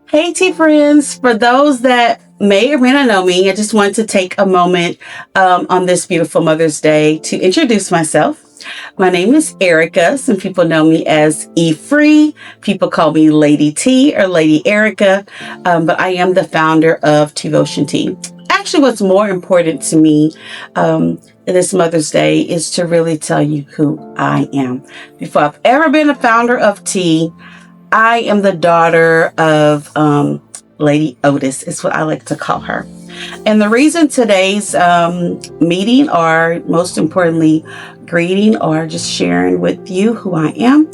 Hey, T friends. For those that may or may not know me, I just want to take a moment on this beautiful Mother's Day to introduce myself. My name is Erika. Some people know me as E.Free. People call me Lady T or Lady Erika, but I am the founder of Devotion Tea. Actually, what's more important to me this Mother's Day is to really tell you who I am. Before I've ever been a founder of Tea, I am the daughter of Lady Otis, is what I like to call her. And the reason today's meeting, or most importantly, greeting, or just sharing with you who I am,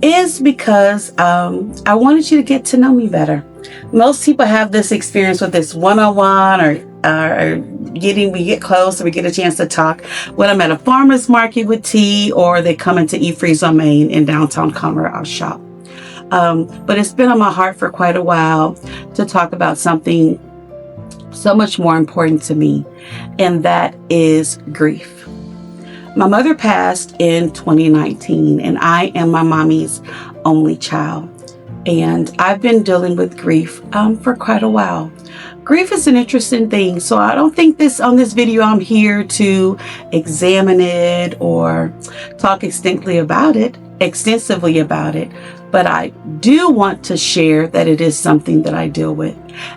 is because I wanted you to get to know me better. Most people have this experience with this one-on-one or we get close and we get a chance to talk when I'm at a farmer's market with tea, or they come into E.Free's on Main in downtown Conroe, our shop. But it's been on my heart for quite a while to talk about something so much more important to me, and that is grief. My mother passed in 2019, and I am my mommy's only child. And I've been dealing with grief for quite a while. Grief is an interesting thing, so I don't think on this video I'm here to examine it or talk extensively about it, but I do want to share that it is something that I deal with.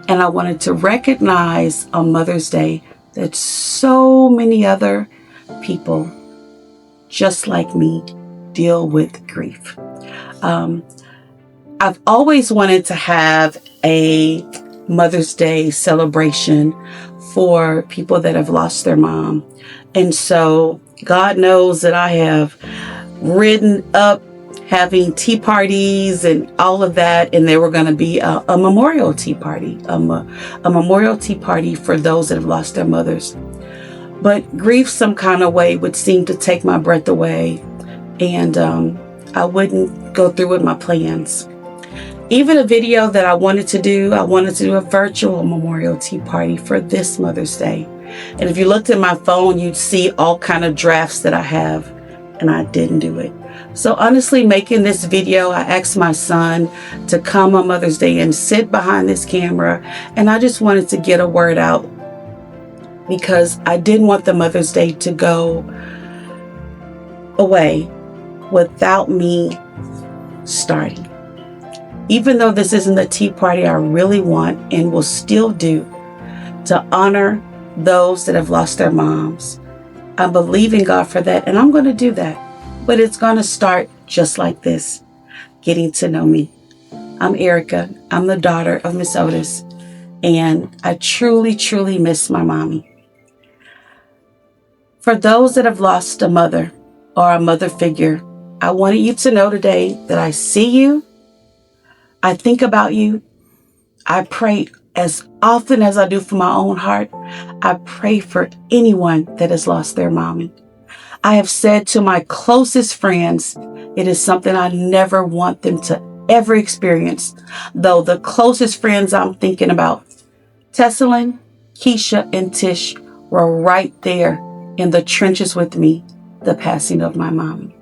And I wanted to recognize on Mother's Day that so many other people just like me deal with grief. I've always wanted to have a Mother's Day celebration for people that have lost their mom. And so God knows that I have ridden up having tea parties and all of that, and there were going to be a memorial tea party, a memorial tea party for those that have lost their mothers. But grief some kind of way would seem to take my breath away, and I wouldn't go through with my plans. Even a video that I wanted to do a virtual memorial tea party for this Mother's Day. And if you looked at my phone, you'd see all kind of drafts that I have, and I didn't do it. So honestly, making this video, I asked my son to come on Mother's Day and sit behind this camera, and I just wanted to get a word out because I didn't want the Mother's Day to go away without me starting. Even though this isn't the tea party I really want and will still do to honor those that have lost their moms, I believe in God for that, and I'm going to do that. But it's going to start just like this, getting to know me. I'm Erika. I'm the daughter of Miss Otis, and I truly, truly miss my mommy. For those that have lost a mother or a mother figure, I wanted you to know today that I see you, I think about you, I pray as often as I do for my own heart. I pray for anyone that has lost their mommy. I have said to my closest friends, it is something I never want them to ever experience. Though the closest friends I'm thinking about, Tessalyn, Keisha, and Tish, were right there in the trenches with me, the passing of my mommy.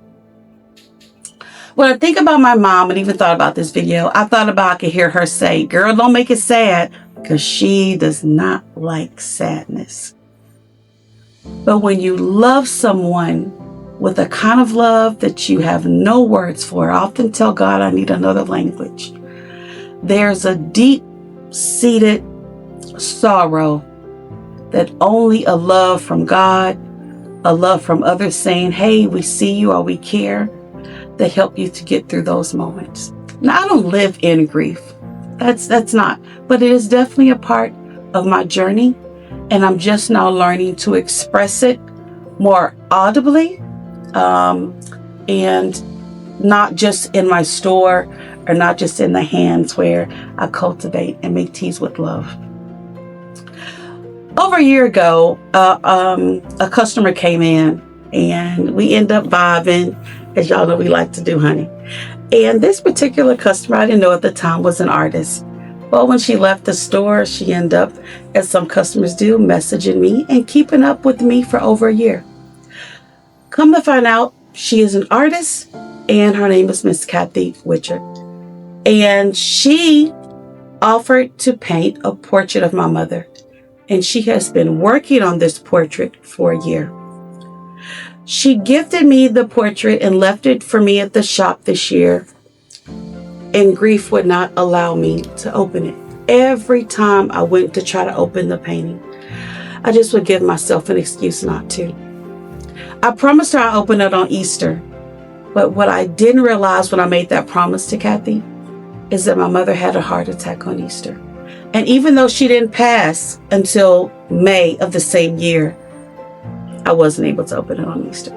When I think about my mom, and even thought about this video, I thought about I could hear her say, "Girl, don't make it sad," because she does not like sadness. But when you love someone with a kind of love that you have no words for, I often tell God I need another language. There's a deep-seated sorrow that only a love from God, a love from others saying, "Hey, we see you," or "We care," that help you to get through those moments. Now, I don't live in grief. That's not. But it is definitely a part of my journey, and I'm just now learning to express it more audibly, and not just in my store or not just in the hands where I cultivate and make teas with love. Over a year ago, a customer came in, and we end up vibing, as y'all know we like to do, honey. And this particular customer, I didn't know at the time, was an artist. Well, when she left the store, she ended up, as some customers do, messaging me and keeping up with me for over a year. Come to find out, she is an artist, and her name is Miss Kathy Witcher. And she offered to paint a portrait of my mother, and she has been working on this portrait for a year. She gifted me the portrait and left it for me at the shop this year, and grief would not allow me to open it. Every time I went to try to open the painting, I just would give myself an excuse not to. I promised her I'd open it on Easter, but what I didn't realize when I made that promise to Kathy is that my mother had a heart attack on Easter. And even though she didn't pass until May of the same year, I wasn't able to open it on Easter.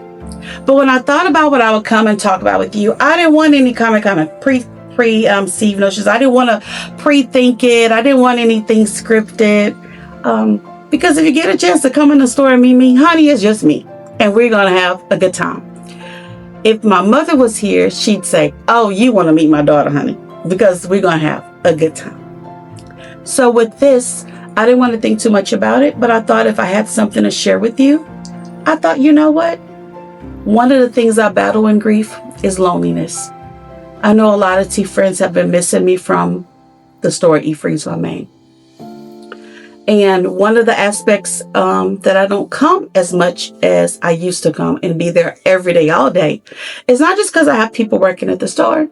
But when I thought about what I would come and talk about with you, I didn't want any kind of preconceived notions. I didn't want to pre-think it. I didn't want anything scripted. Because if you get a chance to come in the store and meet me, honey, it's just me. And we're going to have a good time. If my mother was here, she'd say, oh, you want to meet my daughter, honey, because we're going to have a good time. So with this, I didn't want to think too much about it, but I thought if I had something to share with you, I thought, you know what? One of the things I battle in grief is loneliness. I know a lot of T friends have been missing me from the store E.Free's I made. And one of the aspects that I don't come as much as I used to come and be there every day, all day, is not just because I have people working at the store,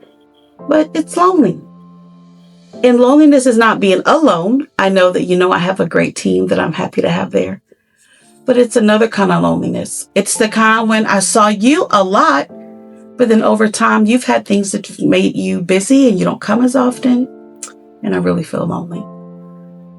but it's lonely. And loneliness is not being alone. I know that, I have a great team that I'm happy to have there. But it's another kind of loneliness. It's the kind when I saw you a lot, but then over time, you've had things that have made you busy and you don't come as often. And I really feel lonely.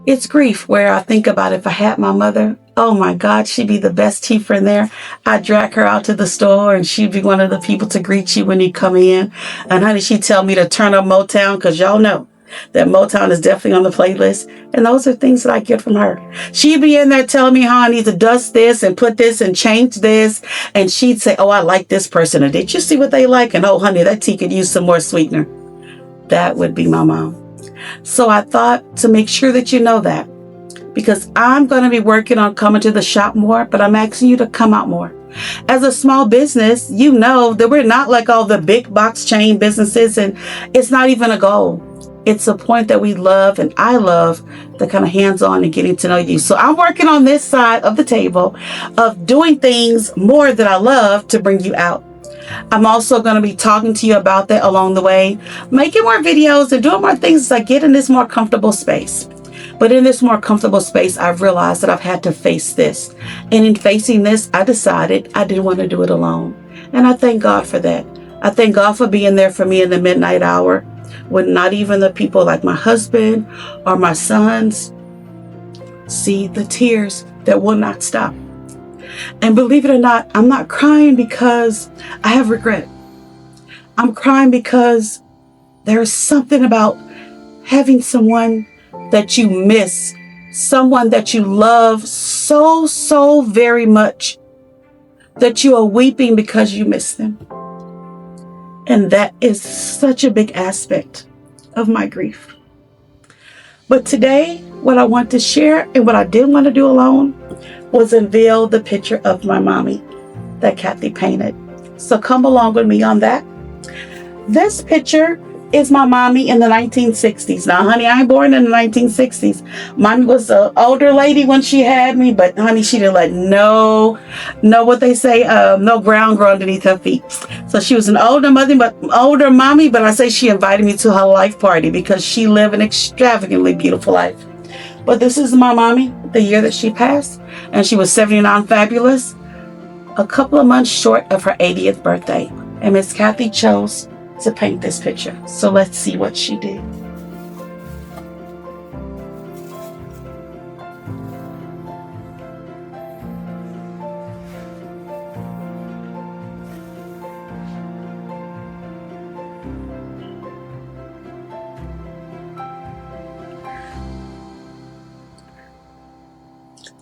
It's grief where I think about if I had my mother, oh my God, she'd be the best tea friend there. I'd drag her out to the store and she'd be one of the people to greet you when you come in. And honey, she'd tell me to turn up Motown because y'all know that Motown is definitely on the playlist. And those are things that I get from her. She'd be in there telling me how I need to dust this and put this and change this. And she'd say, oh, I like this person. And did you see what they like? And oh, honey, that tea could use some more sweetener. That would be my mom. So I thought to make sure that you know that, because I'm going to be working on coming to the shop more, but I'm asking you to come out more. As a small business, you know that we're not like all the big box chain businesses, and it's not even a goal. It's a point that we love, and I love the kind of hands-on and getting to know you. So I'm working on this side of the table of doing things more that I love to bring you out. I'm also going to be talking to you about that along the way, making more videos and doing more things as I get in this more comfortable space. But in this more comfortable space, I've realized that I've had to face this. And in facing this, I decided I didn't want to do it alone. And I thank God for that. I thank God for being there for me in the midnight hour when not even the people like my husband or my sons see the tears that will not stop. And believe it or not, I'm not crying because I have regret. I'm crying because there's something about having someone that you miss, someone that you love so, so very much, that you are weeping because you miss them. And that is such a big aspect of my grief. But today, what I want to share and what I didn't want to do alone was unveil the picture of my mommy that Kathy painted. So come along with me on that. This picture is my mommy in the 1960s. Now, honey, I ain't born in the 1960s. Mommy was an older lady when she had me, but honey, she didn't let no ground grow underneath her feet. So she was an older mommy, but I say she invited me to her life party because she lived an extravagantly beautiful life. But this is my mommy, the year that she passed, and she was 79 fabulous, a couple of months short of her 80th birthday. And Miss Kathy chose to paint this picture. So let's see what she did.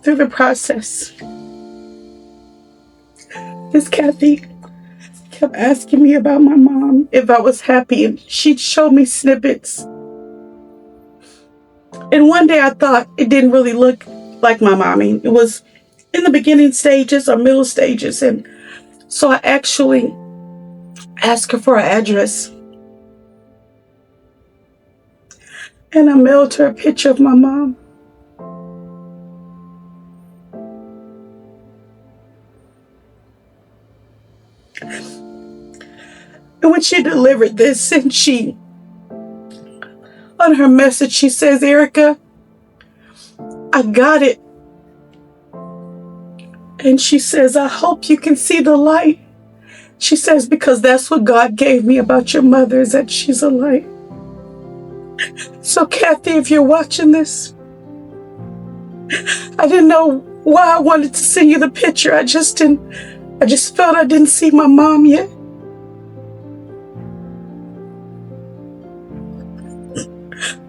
Through the process, Miss Kathy kept asking me about my mom, if I was happy, and she'd show me snippets. And one day I thought it didn't really look like my mommy. It was in the beginning stages or middle stages. And so I actually asked her for her address. And I mailed her a picture of my mom. And when she delivered this, and on her message, she says, Erika, I got it. And she says, I hope you can see the light. She says, because that's what God gave me about your mother, is that she's a light. So Kathy, if you're watching this, I didn't know why I wanted to send you the picture. I just felt I didn't see my mom yet.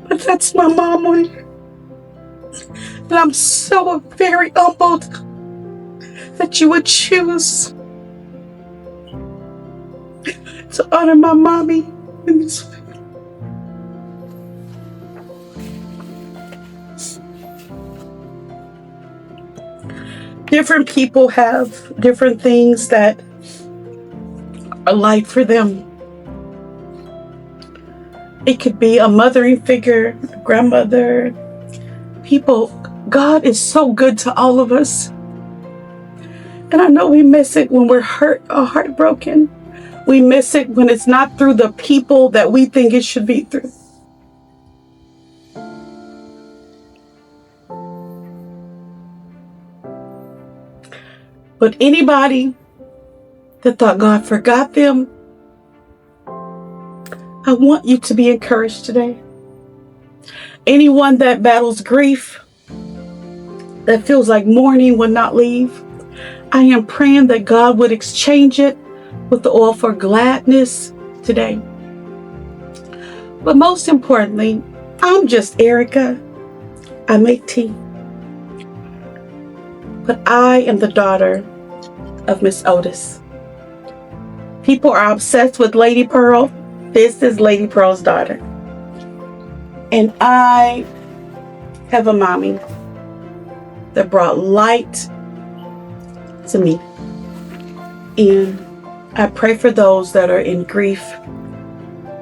But that's my mom on here. And I'm so very humbled that you would choose to honor my mommy in this way. Different people have different things that are light for them. It could be a mothering figure, a grandmother, people. God is so good to all of us. And I know we miss it when we're hurt or heartbroken. We miss it when it's not through the people that we think it should be through. But anybody that thought God forgot them, I want you to be encouraged today. Anyone that battles grief, that feels like mourning will not leave, I am praying that God would exchange it with the oil for gladness today. But most importantly, I'm just Erika. I make tea. But I am the daughter of Miss Otis. People are obsessed with Lady Pearl. This is Lady Pearl's daughter. And I have a mommy that brought light to me. And I pray for those that are in grief.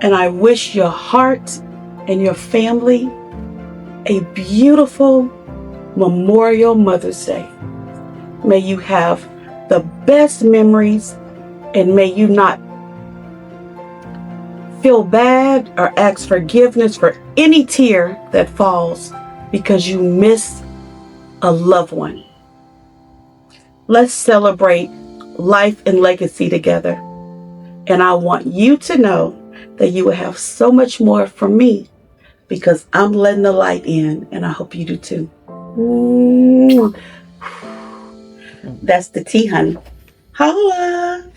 And I wish your heart and your family a beautiful Memorial Mother's Day. May you have the best memories, and may you not feel bad or ask forgiveness for any tear that falls because you miss a loved one. Let's celebrate life and legacy together. And I want you to know that you will have so much more from me because I'm letting the light in, and I hope you do too. That's the tea, honey. Holla!